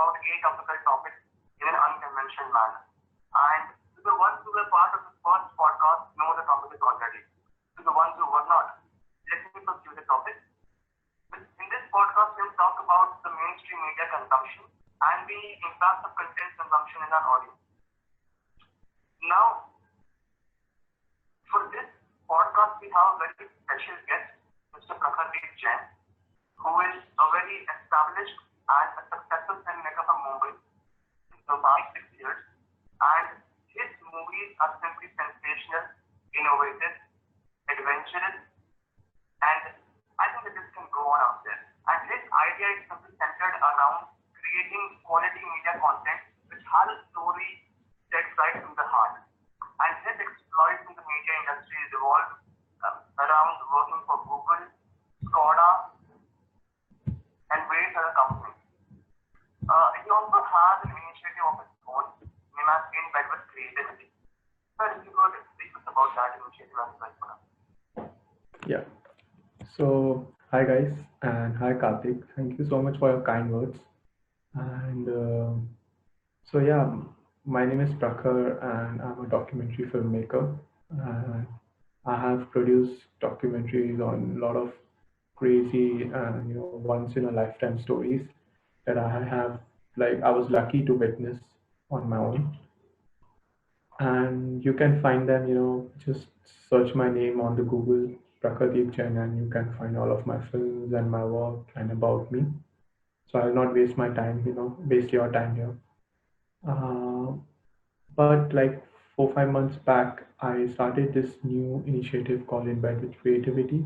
about a topical topic in an unconventional manner. And to the ones who were part of the first podcast know the topic already. To the ones who were not, let me pursue the topic. In this podcast, we'll talk about the mainstream media consumption and the impact of content consumption in our audience. Now, for this podcast, we have a very special guest, Mr. Prakhar Deep Jain, who is a very established and a successful filmmaker from Mumbai in the past 6 years. And his movies are simply sensational, innovative, adventurous, and I think that this can go on out there. And his idea is simply centered around creating quality media content which has a story set right from the heart. And his exploits in the media industry revolve around working for Google, Skoda, and various other companies. He also has an initiative of his own, named as In Bed with Creativity. Sir, if you could speak about that initiative as well. Yeah. So, hi guys, and hi Karthik. Thank you so much for your kind words. And my name is Prakhar, and I'm a documentary filmmaker. And I have produced documentaries on a lot of crazy and once in a lifetime stories that I was lucky to witness on my own. And you can find them, just search my name on the Google, Prakhar Deep Jain, and you can find all of my films and my work and about me. So I'll not waste my time, waste your time here. But like 4-5 months back, I started this new initiative called In Bed with Creativity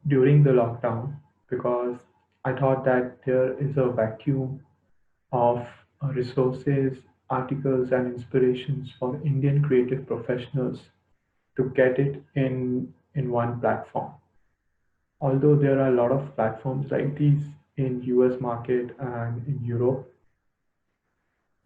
during the lockdown, because I thought that there is a vacuum of resources, articles, and inspirations for Indian creative professionals to get it in one platform. Although there are a lot of platforms like these in US market and in Europe,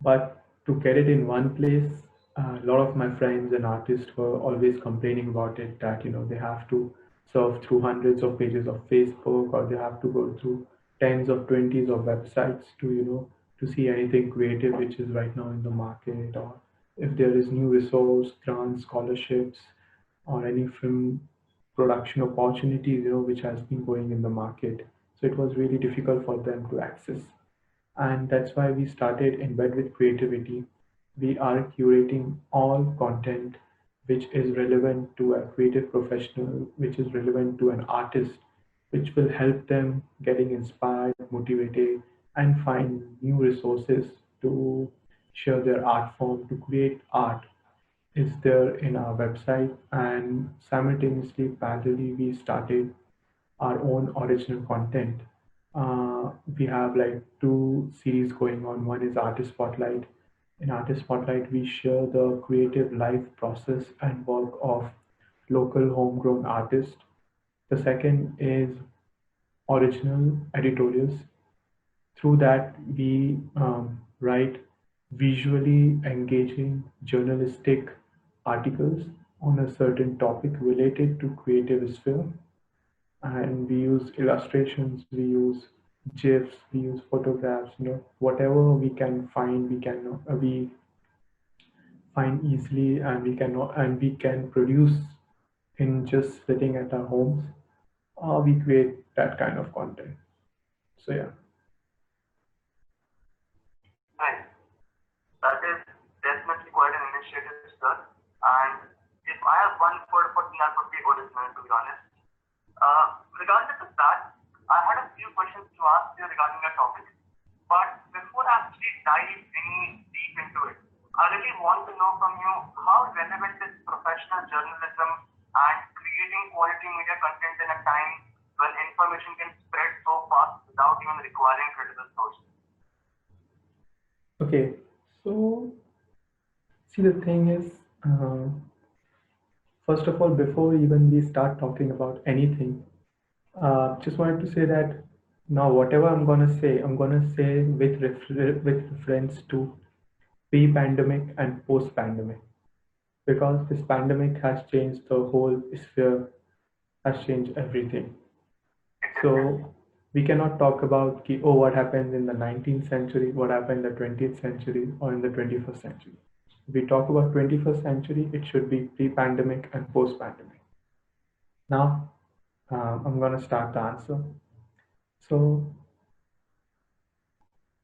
but to get it in one place, a lot of my friends and artists were always complaining about it, that they have to surf through hundreds of pages of Facebook, or they have to go through tens of 20s of websites to see anything creative which is right now in the market, or if there is new resource, grants, scholarships, or any film production opportunities which has been going in the market. So it was really difficult for them to access. And that's why we started In Bed with Creativity. We are curating all content which is relevant to a creative professional, which is relevant to an artist, which will help them getting inspired, motivated, and find new resources to share their art form, to create art is there in our website. And simultaneously, parallelly, we started our own original content. We have like 2 series going on. One is Artist Spotlight. In Artist Spotlight, we share the creative life process and work of local homegrown artists. The second is Original Editorials. Through that, we write visually engaging journalistic articles on a certain topic related to creative sphere. And we use illustrations, we use GIFs, we use photographs, whatever we can find, we find easily, and we can produce in just sitting at our homes. We create that kind of content. So yeah. Right. That is definitely quite an initiative, sir. And if I have one word for that would be original, to be honest. Regardless of that, I had a few questions to ask you regarding your topic. But before I actually dive any deep into it, I really want to know from you how relevant is professional journalism and creating quality media content in a time when information can spread so fast without even requiring critical sources. Okay, so see, the thing is, first of all, before even we start talking about anything, just wanted to say that now whatever I'm gonna say with reference to pre-pandemic and post-pandemic, because this pandemic has changed the whole sphere, has changed everything. So We cannot talk about what happened in the 19th century, what happened in the 20th century, or in the 21st century. If we talk about 21st century, it should be pre-pandemic and post-pandemic. Now, I'm going to start the answer. So,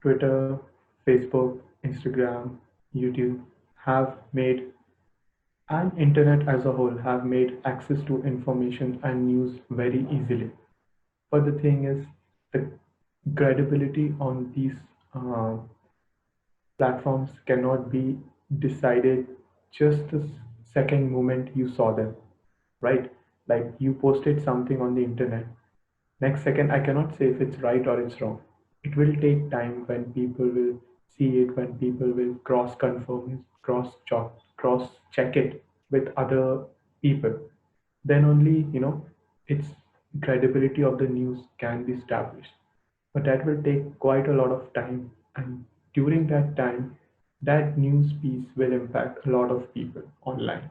Twitter, Facebook, Instagram, YouTube have made, and internet as a whole have made access to information and news very easily. But the thing is, the credibility on these uh, platforms cannot be decided just the second moment you saw them, right? Like you posted something on the internet. Next second, I cannot say if it's right or it's wrong. It will take time when people will see it, when people will cross confirm it, cross check it with other people. Then only, its credibility of the news can be established. But that will take quite a lot of time, and during that time, that news piece will impact a lot of people online.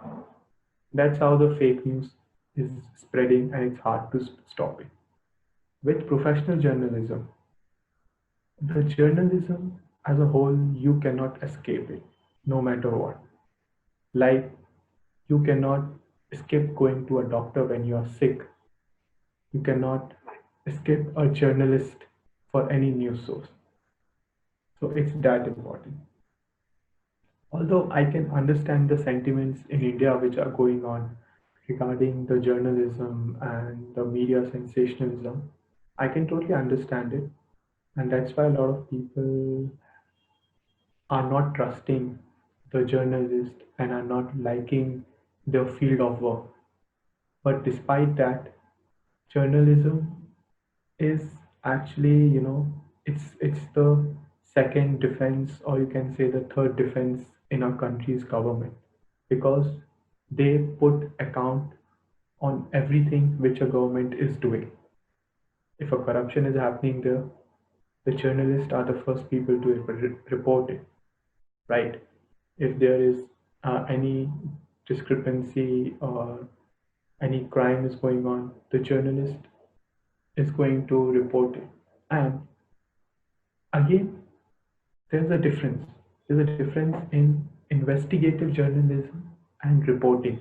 That's how the fake news is spreading, and it's hard to stop it. With professional journalism, the journalism as a whole, you cannot escape it, no matter what. Like, you cannot escape going to a doctor when you are sick. You cannot escape a journalist for any news source. So it's that important. Although I can understand the sentiments in India which are going on regarding the journalism and the media sensationalism, I can totally understand it. And that's why a lot of people are not trusting the journalist and are not liking their field of work. But despite that, journalism is actually, it's the second defense, or you can say the third defense in our country's government, because they put account on everything which a government is doing. If a corruption is happening there, the journalists are the first people to report it, right? If there is any discrepancy or any crime is going on, the journalist is going to report it. And again, there's a difference. There's a difference in investigative journalism and reporting.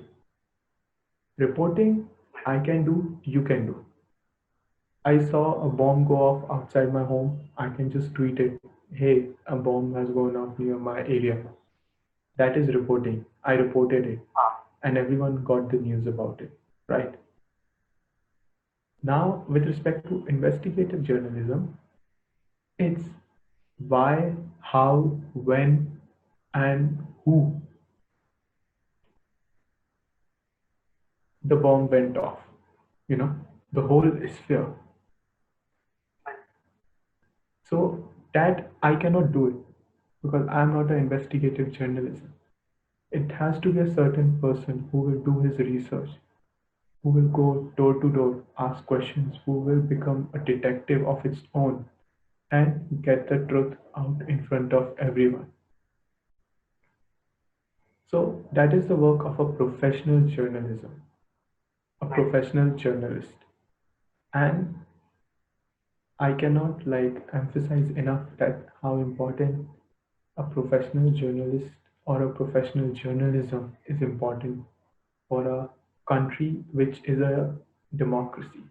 Reporting, I can do, you can do. I saw a bomb go off outside my home. I can just tweet it. Hey, a bomb has gone off near my area. That is reporting. I reported it, and everyone got the news about it, right? Now, with respect to investigative journalism, it's why, how, when, and who the bomb went off. The whole sphere. So that I cannot do it because I'm not an investigative journalism. It has to be a certain person who will do his research, who will go door to door, ask questions, who will become a detective of its own and get the truth out in front of everyone. So that is the work of a professional journalism, a professional journalist. And I cannot emphasize enough that how important a professional journalist or a professional journalism is important for a country which is a democracy.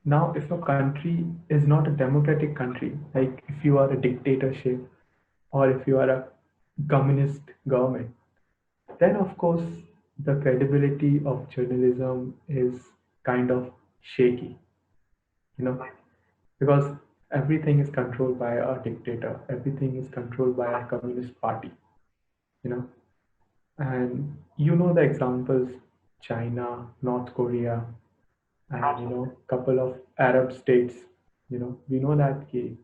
Now, if a country is not a democratic country, like if you are a dictatorship or if you are a communist government, then of course the credibility of journalism is kind of shaky, you know, because everything is controlled by a dictator, everything is controlled by a communist party, you know, and the examples: China, North Korea, and couple of Arab states. We know that the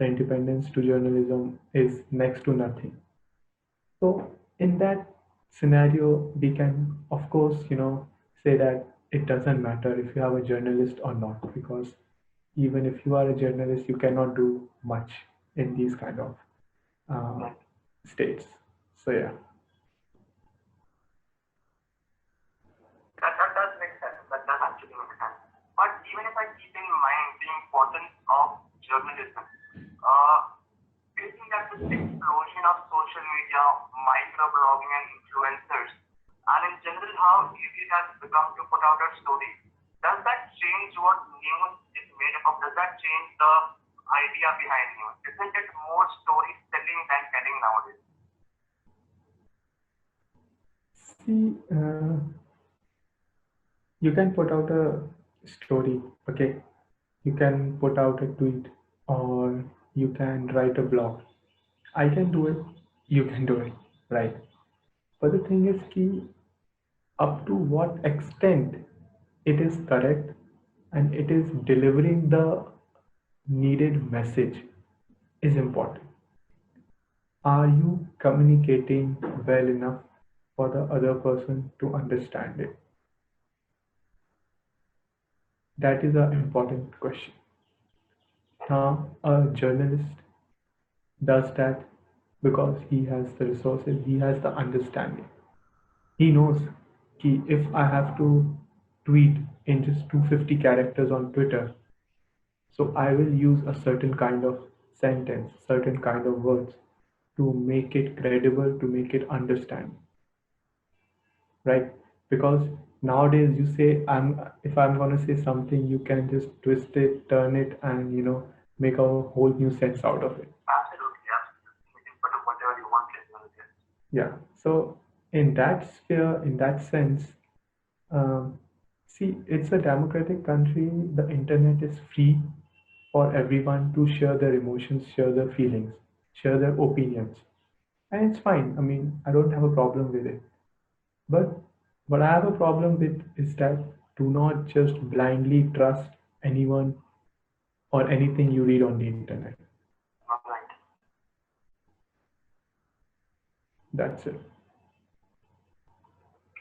independence to journalism is next to nothing. So in that scenario, we can, of course, say that it doesn't matter if you have a journalist or not, because even if you are a journalist, you cannot do much in these kind of uh, states. So yeah. That does make sense. That does actually make sense. But even if I keep in mind being blogging and influencers, and in general how easy it has become to put out a story, does that change what news is made up of? Does that change the idea behind news? Isn't it more storytelling than telling nowadays? See, you can put out a story, okay? You can put out a tweet, or you can write a blog. I can do it, you can do it, right? But the thing is, key, up to what extent it is correct and it is delivering the needed message is important. Are you communicating well enough for the other person to understand it? That is an important question. Now, a journalist does that because he has the resources, he has the understanding. He knows कि if I have to tweet in just 250 characters on Twitter, so I will use a certain kind of sentence, certain kind of words to make it credible, to make it understand, right? Because nowadays you say if I'm gonna say something, you can just twist it, turn it, and make a whole new sense out of it. Absolutely, absolutely. You can put up whatever you want in. Yeah. So in that sphere, in that sense, see, it's a democratic country. The internet is free for everyone to share their emotions, share their feelings, share their opinions. And it's fine. I mean, I don't have a problem with it. But what I have a problem with is that do not just blindly trust anyone or anything you read on the internet. Right. That's it.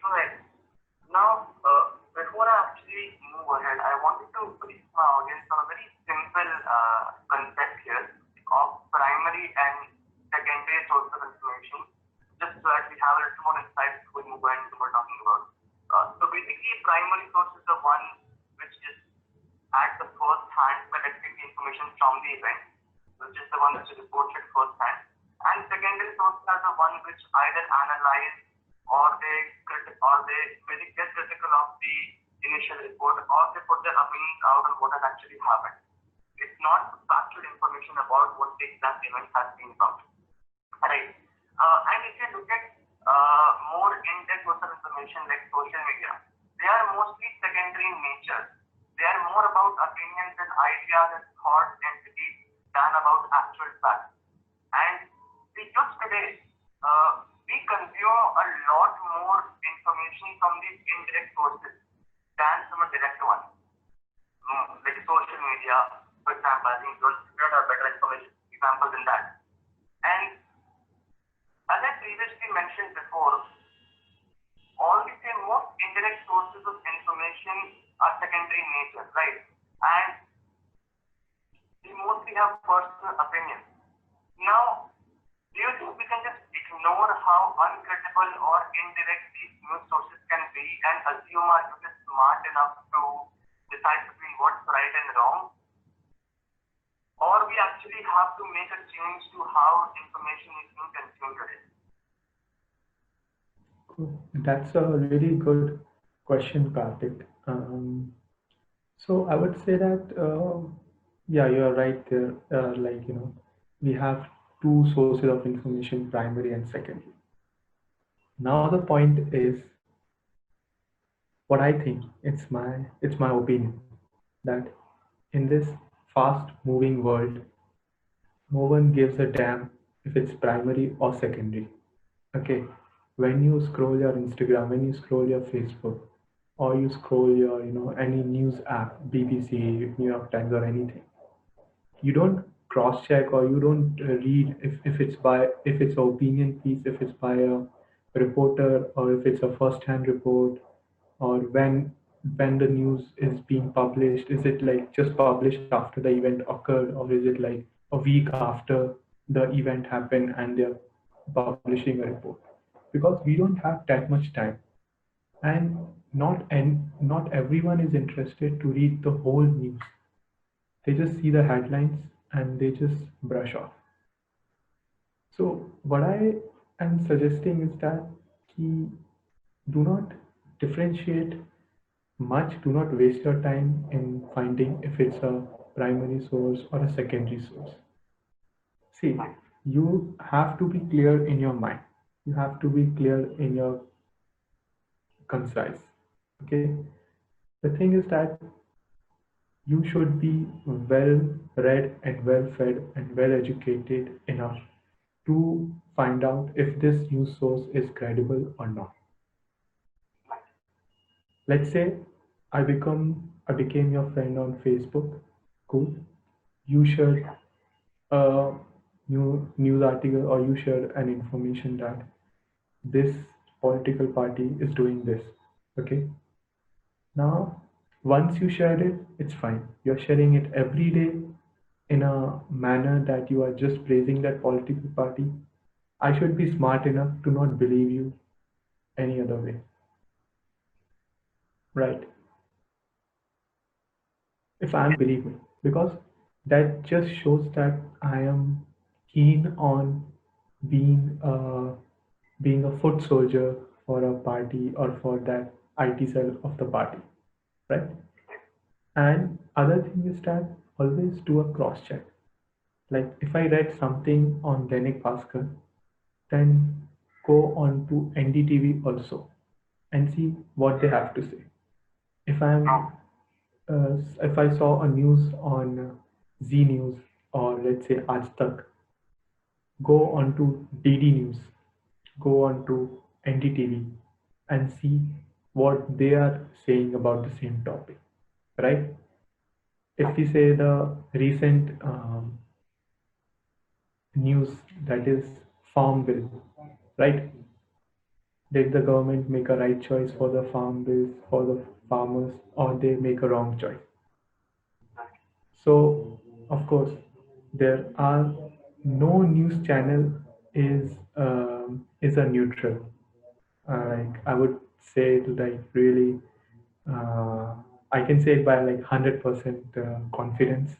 Alright. Now, before I actually move ahead, I wanted to brief my audience on a very simple concept here of primary and secondary sources of information, just so that we have a little more insight when we go into what we're talking about. So basically, primary source is the one which is at the first hand collecting the information from the event, which is the one which is reported first hand, and secondary sources are the one which either analyze or they really get critical of the initial report, or they put their opinions out on what has actually happened. It's not factual information about what the exact event has been about. Right. And if you look at more in-depth sources of information like social media, they are mostly secondary in nature. They are more about opinions and ideas and thoughts and beliefs than about actual facts. And we just today, we consume a lot more information from these indirect sources than from a direct one. Like social media, for example, I think you don't have better information examples than that. And as I previously mentioned before, all the same most indirect sources of information are secondary in nature, right? And we mostly have personal opinions. Now, do you think we can just ignore how uncredible or indirect these news sources can be and assume our youth is smart enough to decide between what's right and wrong? Or we actually have to make a change to how information is being consumed today? That's a really good question, Karthik. So I would say that, yeah, you're right there. We have two sources of information, primary and secondary. Now the point is, what I think, it's my opinion, that in this fast-moving world, no one gives a damn if it's primary or secondary. Okay, when you scroll your Instagram, when you scroll your Facebook, or you scroll your, any news app, BBC, New York Times, or anything, you don't cross-check or you don't read if it's an opinion piece, if it's by a reporter, or if it's a first-hand report, or when the news is being published. Is it like just published after the event occurred, or is it like a week after the event happened and they're publishing a report? Because we don't have that much time, and not everyone is interested to read the whole news. They just see the headlines and they just brush off. So what I and suggesting is that he do not differentiate much, do not waste your time in finding if it's a primary source or a secondary source. See, you have to be clear in your mind. You have to be clear in your concise. Okay. The thing is that you should be well read and well fed and well educated enough to find out if this news source is credible or not. Let's say I became your friend on Facebook. Cool. You shared a news article or you shared an information that this political party is doing this. Okay. Now, once you shared it, it's fine. You're sharing it every day in a manner that you are just praising that political party. I should be smart enough to not believe you any other way. Right. If I'm believing, because that just shows that I am keen on being a being a foot soldier for a party or for that IT cell of the party, right? And other thing is that always do a cross check. Like if I read something on Dainik Bhaskar, then go on to NDTV also and see what they have to say. If I'm if I saw a news on Z News or let's say Aaj Tak, go on to DD News, go on to NDTV and see what they are saying about the same topic, right? If we say the recent news that is farm bill, right? Did the government make a right choice for the farm bills for the farmers or they make a wrong choice? So, of course, there are no news channel is a neutral. Like I would say it like really, uh, I can say it by like 100% confidence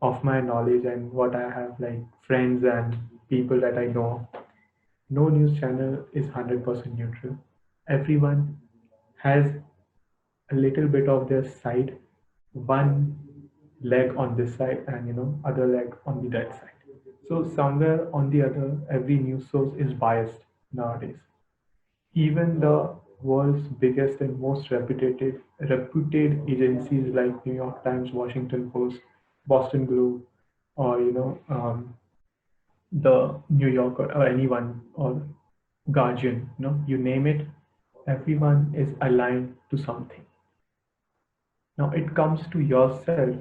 of my knowledge and what I have like friends and people that I know. No news channel is 100% neutral. Everyone has a little bit of their side, one leg on this side and other leg on the that side. So somewhere on the other, every news source is biased nowadays. Even the world's biggest and most reputed agencies like New York Times, Washington Post, Boston Globe, or the New Yorker or anyone or Guardian, you name it, everyone is aligned to something. Now it comes to yourself.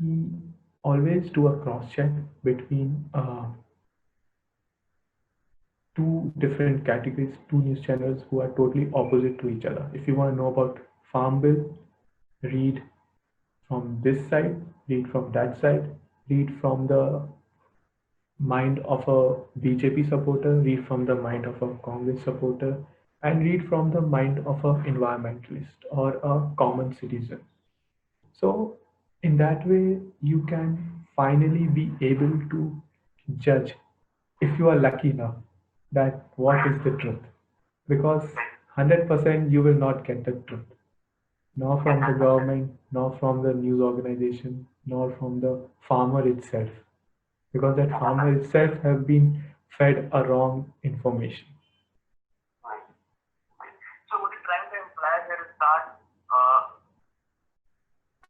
He always do a cross check between two different categories, two news channels who are totally opposite to each other. If you want to know about farm bill, read from this side, read from that side, read from the mind of a BJP supporter, read from the mind of a Congress supporter, and read from the mind of an environmentalist or a common citizen. So, in that way, you can finally be able to judge if you are lucky enough that what is the truth. Because 100% you will not get the truth, nor from the government, nor from the news organization, nor from the farmer itself. Because that farmer itself have been fed a wrong information. Right. Right. So what you're trying to imply here is that uh,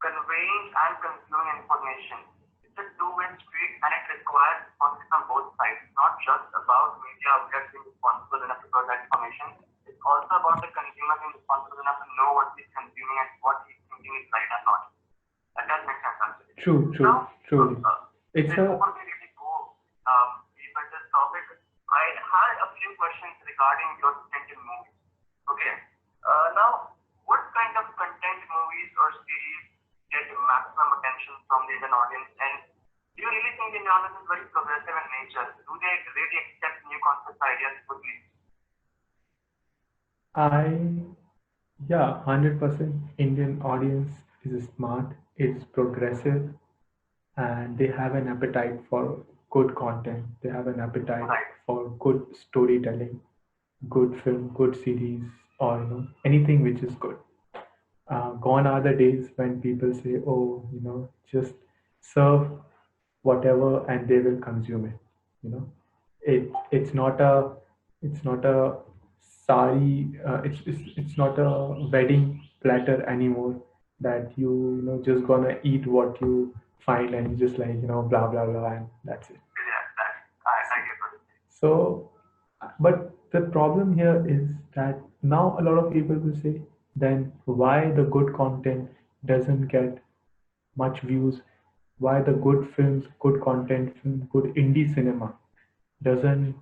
conveying and consuming information is a two-way street and it requires responsibility on both sides. It's not just about media outlets being responsible enough to provide information. It's also about the consumer being responsible enough to know what he's consuming and what he's thinking is right or not. That does make sense, actually. Now, Truly. It's a before we really go deeper into this topic, I had a few questions regarding your stint in movies. Okay. Now, what kind of content movies or series get maximum attention from the Indian audience? And do you really think the Indian audience is very progressive in nature? Do they really accept new concepts, ideas quickly? yeah, 100% Indian audience is smart, is progressive, and they have an appetite for good content. They have an appetite Right. for good storytelling, good film, good series, or anything which is good. Gone are the days when people say, "Oh, just serve whatever and they will consume it." You know, it's not a sari. It's not a wedding platter anymore that just gonna eat what you find and just like blah blah blah and that's it. Yeah, I get what you're saying. So, but the problem here is that now a lot of people will say, then why the good content doesn't get much views? Why the good films, good content film, good indie cinema doesn't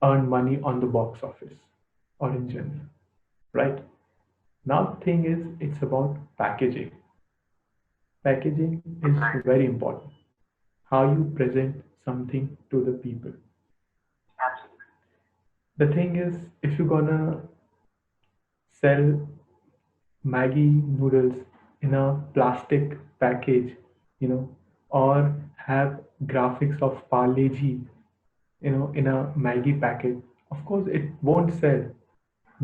earn money on the box office or in general, right? Now the thing is, it's about packaging. Packaging is Right. very important. How you present something to the people. Absolutely. The thing is, if you're gonna sell Maggi noodles in a plastic package, or have graphics of Parle G, in a Maggi packet. Of course, it won't sell.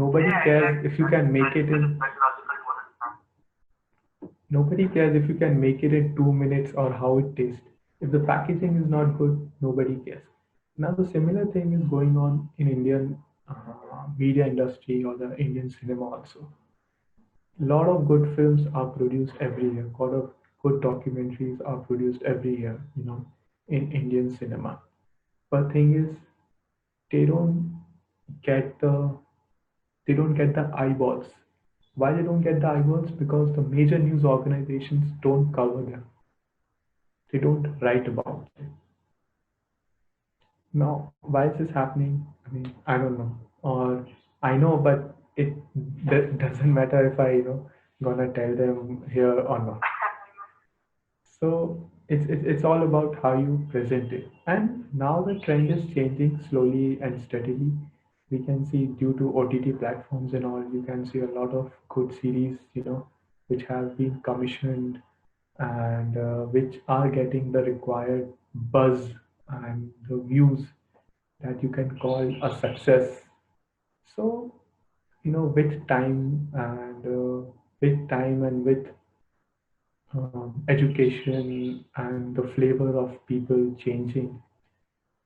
Nobody Yeah, cares exactly. if you can make it That is in. psychological to understand. Nobody cares if you can make it in 2 minutes or how it tastes. If the packaging is not good, nobody cares. Now the similar thing is going on in Indian media industry or the Indian cinema also. Lot of good films are produced every year. Lot of good documentaries are produced every year, in Indian cinema. But thing is, they don't get the they don't get the eyeballs. Why they don't get the eyeballs? Because the major news organizations don't cover them. They don't write about it. Now, why is this happening? I mean, I don't know. Or I know, but it doesn't matter if I, gonna tell them here or not. So it's all about how you present it. And now the trend is changing slowly and steadily. We can see due to OTT platforms and all, you can see a lot of good series, which have been commissioned and which are getting the required buzz and the views that you can call a success. So, with time and with education and the flavor of people changing,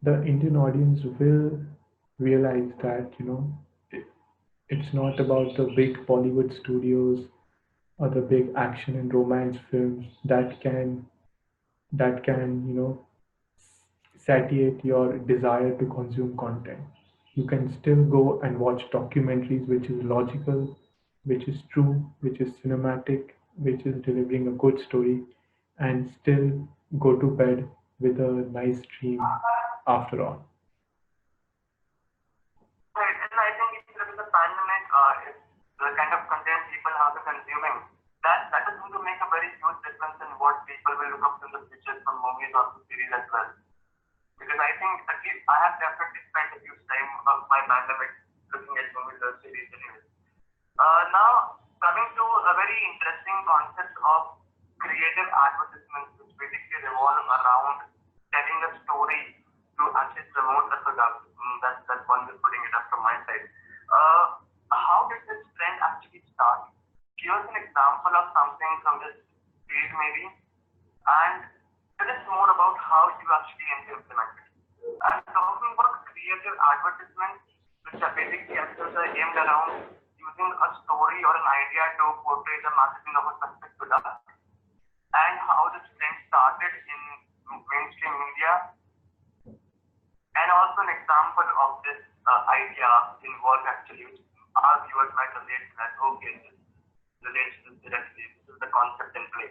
the Indian audience will realize that it, it's not about the big Bollywood studios or the big action and romance films that can satiate your desire to consume content. You can still go and watch documentaries which is logical, which is true, which is cinematic, which is delivering a good story, and still go to bed with a nice dream after all. Right, and I think if there is a pandemic, if the kind of content people have been consuming, that is going to make a very huge difference in what people will look up in the future from movies or from series as well. Because I think at least I have definitely spent a huge time of my pandemic looking at movies or series anyways. Now, coming to a very interesting concept of creative advertisements, which basically revolve around telling a story to actually promote a product. That's one way of putting it up from my side. Uh, how did this trend actually start? Give us an example of something from this field, maybe, and tell us more about how you actually aim to implement it. I'm talking about creative advertisements, which are basically aimed around using a story or an idea to portray the messaging of a specific product, and how this trend started in mainstream media, and also an example of this idea in work actually, which our viewers might relate to that. Okay, this relates to this directly. This is the concept in play.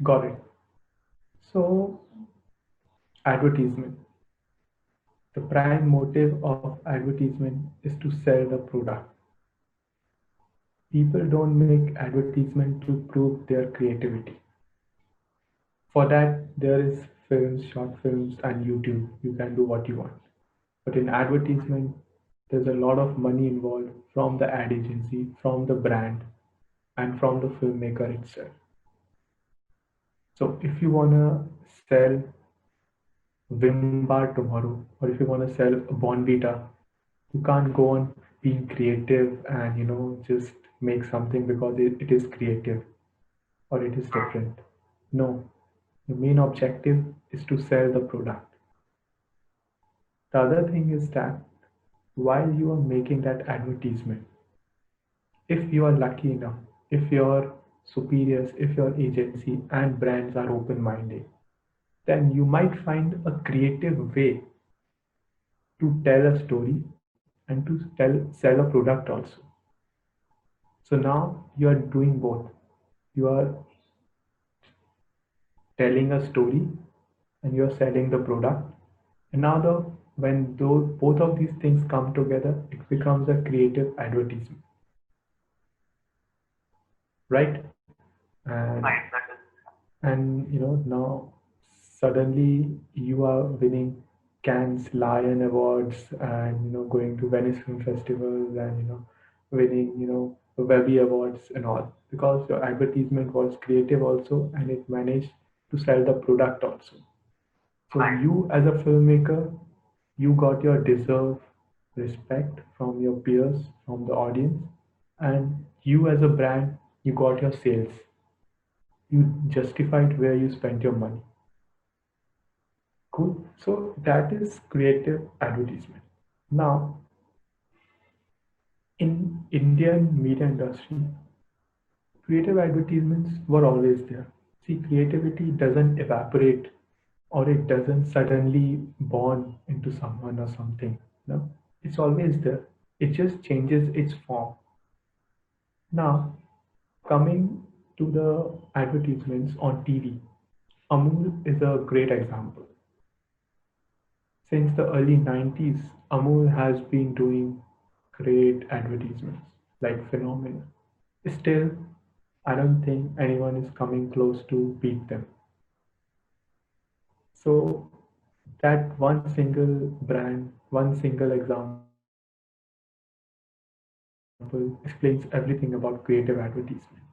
Got it. So, advertisement. The prime motive of advertisement is to sell the product. People don't make advertisement to prove their creativity. For that, there is films, short films, and YouTube. You can do what you want. But in advertisement, there's a lot of money involved from the ad agency, from the brand, and from the filmmaker itself. So if you wanna sell Vim bar tomorrow, or if you want to sell a Bonvita, you can't go on being creative and just make something because it is creative or it is different. No, the main objective is to sell the product. The other thing is that while you are making that advertisement, if you are lucky enough, if your superiors, if your agency and brands are open minded, then you might find a creative way to tell a story and to sell a product also. So now you are doing both. You are telling a story and you are selling the product. And now when both of these things come together, it becomes a creative advertisement, right? And Right, that is. now suddenly you are winning Cannes Lion Awards and going to Venice Film Festivals and winning Webby Awards and all because your advertisement was creative also and it managed to sell the product also. So Right. you as a filmmaker, you got your deserved respect from your peers, from the audience, and you as a brand, you got your sales. You justified where you spent your money. Cool. So that is creative advertisement. Now, in Indian media industry, creative advertisements were always there. See, creativity doesn't evaporate or it doesn't suddenly born into someone or something. No, it's always there. It just changes its form. Now, coming to the advertisements on TV, Amul is a great example. Since the early 90s, Amul has been doing great advertisements, like phenomenal. Still, I don't think anyone is coming close to beat them. So that one single brand, one single example explains everything about creative advertisement.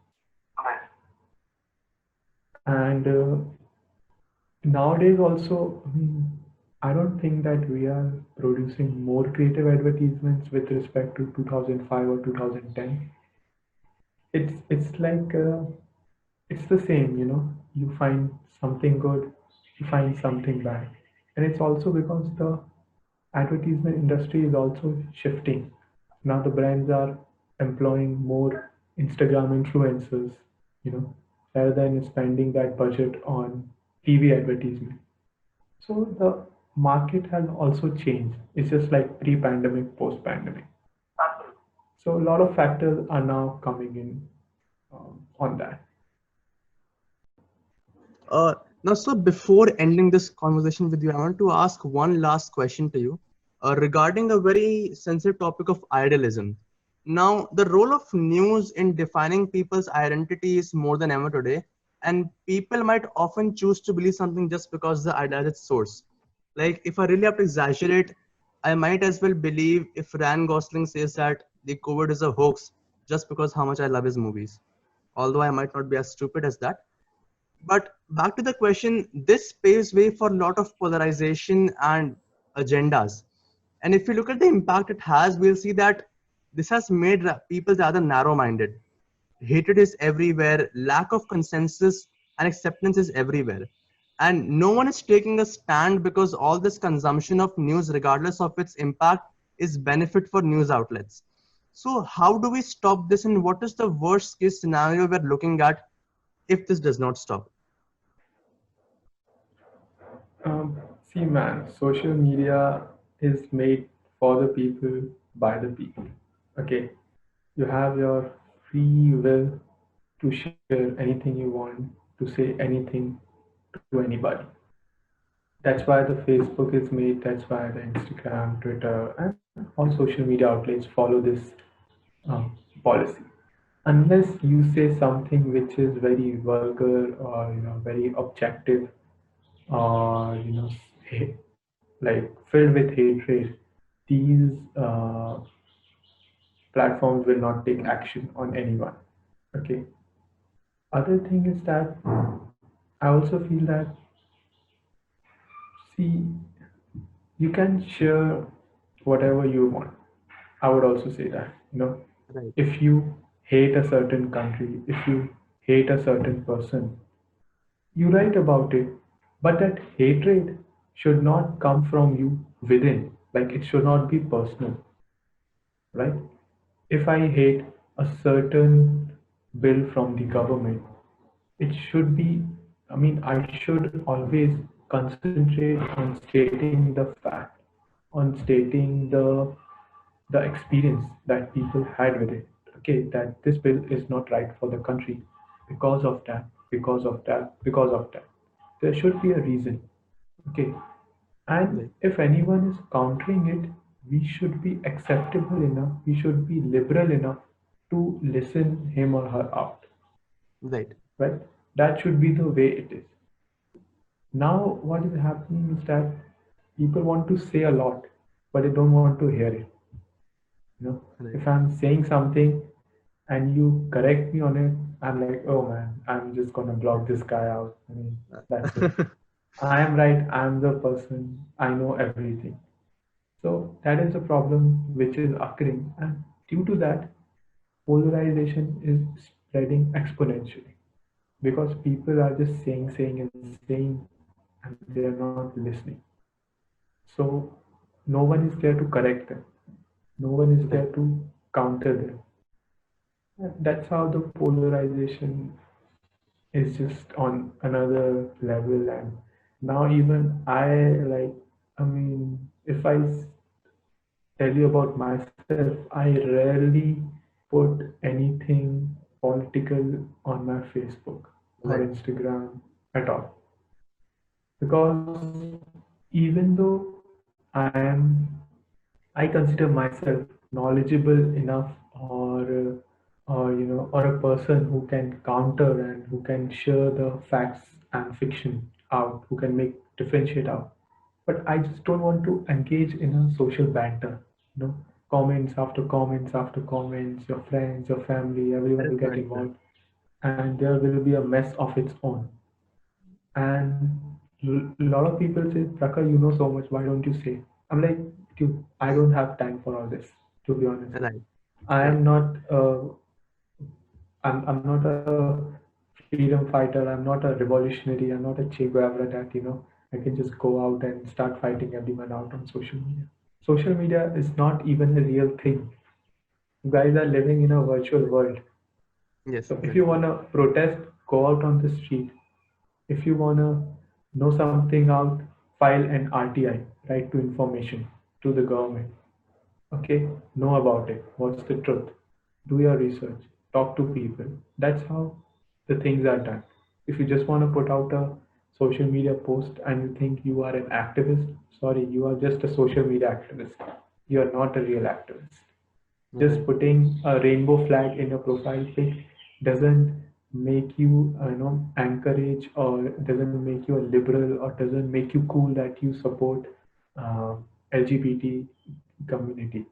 Right. And nowadays also, I don't think that we are producing more creative advertisements with respect to 2005 or 2010. It's like it's the same, you find something good, you find something bad. And it's also because the advertisement industry is also shifting. Now the brands are employing more Instagram influencers, you know, rather than spending that budget on TV advertisement. So the market has also changed. It's just like pre-pandemic, post-pandemic. Absolutely. So a lot of factors are now coming in on that. Uh, Now, so before ending this conversation with you, I want to ask one last question to you regarding a very sensitive topic of idealism. Now, the role of news in defining people's identity is more than ever today, and people might often choose to believe something just because the idea is its source. Like, if I really have to exaggerate, I might as well believe if Ryan Gosling says that the COVID is a hoax just because how much I love his movies. Although I might not be as stupid as that, but back to the question, this paves way for a lot of polarization and agendas. And if you look at the impact it has, we'll see that this has made people rather narrow minded. Hatred is everywhere, lack of consensus and acceptance is everywhere. And no one is taking a stand because all this consumption of news, regardless of its impact, is benefit for news outlets. So, how do we stop this, and what is the worst case scenario we're looking at if this does not stop? See, man, social media is made for the people by the people. Okay, you have your free will to share anything you want, to say anything to anybody. That's why the Facebook is made, that's why the Instagram, Twitter, and all social media outlets follow this policy. Unless you say something which is very vulgar or very objective or ha- like filled with hatred, these platforms will not take action on anyone. Okay. Other thing is that I also feel that See, you can share whatever you want. I would also say that, Right. if you hate a certain country, if you hate a certain person, you write about it. But that hatred should not come from you within. Like it should not be personal, right? If I hate a certain bill from the government, it should be, I mean, I should always concentrate on stating the fact, on stating the experience that people had with it. Okay, that this bill is not right for the country because of that, because of that, because of that. There should be a reason. Okay, and Right. if anyone is countering it, we should be acceptable enough, we should be liberal enough to listen him or her out, Right. right? That should be the way it is. Now, what is happening is that people want to say a lot, but they don't want to hear it. Right. If I'm saying something and you correct me on it, I'm like, oh man, I'm just gonna block this guy out. I mean, that's it. I am right, I'm the person, I know everything. So that is the problem which is occurring, and due to that, polarization is spreading exponentially because people are just saying and saying, and they are not listening. So no one is there to correct them. No one is there Right. to counter them. And that's how the polarization is just on another level. And now even I mean, if tell you about myself, I rarely put anything political on my Facebook or Right. Instagram at all. Because even though I consider myself knowledgeable enough or a person who can counter and who can share the facts and fiction out, who can make differentiate out. But I just don't want to engage in a social banter. Comments after comments after comments, your friends, your family, That everyone is will get correct, sir. involved, and there will be a mess of its own. And a lot of people say, Prakhar, you know so much, why don't you say? I'm like, dude, I don't have time for all this, to be honest. Right. I Right. am not, I'm not a freedom fighter, I'm not a revolutionary, I'm not a Che Guevara that, I can just go out and start fighting everyone out on social media. Social media is not even a real thing. You guys are living in a virtual world. Yes, So if you exactly. want to protest, go out on the street. If you want to know something out, file an RTI, right to information, to the government. Okay, know about it. What's the truth? Do your research. Talk to people. That's how the things are done. If you just want to put out a social media post and you think you are an activist, sorry, you are just a social media activist. You are not a real activist. Just Right. putting a rainbow flag in your profile pic doesn't make you, encourage, or doesn't make you a liberal, or doesn't make you cool that you support uh, LGBT community.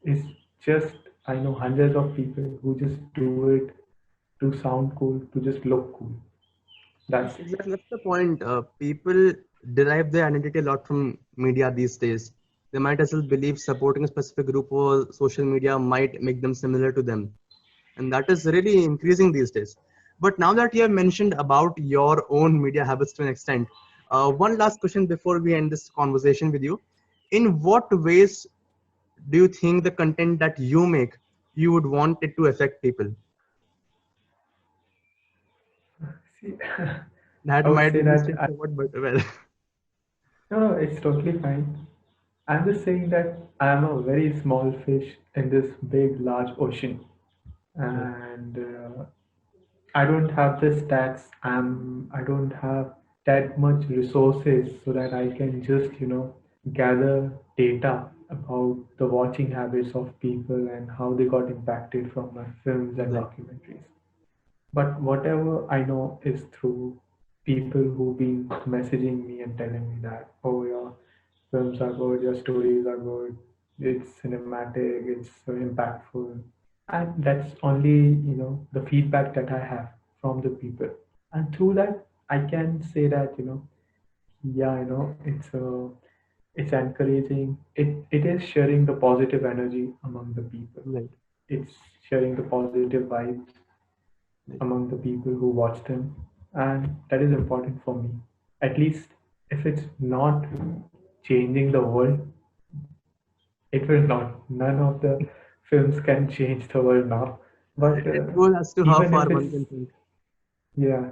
It's just, I know hundreds of people who just do it to sound cool, to just look cool. That's it. Exactly. That's the point. People derive their identity a lot from media these days. They might as well believe supporting a specific group or social media might make them similar to them. And that is really increasing these days. But now that you have mentioned about your own media habits to an extent, one last question before we end this conversation with you. In what ways do you think the content that you make, you would want it to affect people? See, That I would might say be that straightforward, but well, no, it's totally fine. I'm just saying that I am a very small fish in this big, large ocean, right, and I don't have the stats. I don't have that much resources so that I can just gather data about the watching habits of people and how they got impacted from my films and right, documentaries. But whatever I know is through people who've been messaging me and telling me that, oh, your films are good, your stories are good, it's cinematic, it's so impactful. And that's only, the feedback that I have from the people. And through that, I can say that, Yeah, it's encouraging. It is sharing the positive energy among the people. Right. It's sharing the positive vibes Right. among the people who watch them, and that is important for me. At least if it's not changing the world, it will not. None of the films can change the world now. But It goes as to how even far if one it's, can think. yeah,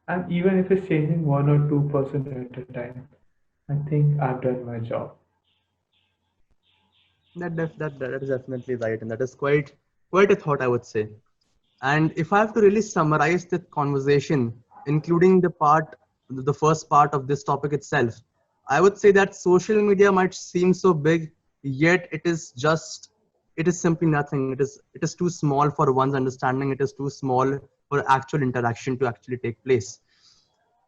and even if it's changing 1 or 2% at a time, I think I've done my job. That is definitely right, and that is quite a thought, I would say. And if I have to really summarize the conversation, including the first part of this topic itself, I would say that social media might seem so big, yet it is simply nothing. It is too small for one's understanding. It is too small for actual interaction to actually take place.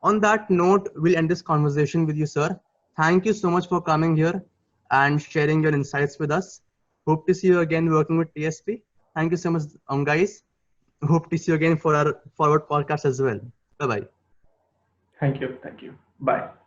On that note, we'll end this conversation with you, sir. Thank you so much for coming here and sharing your insights with us. Hope to see you again working with TSP. Thank you so much, guys. Hope to see you again for our forward podcast as well. Bye bye. Thank you. Thank you. Bye.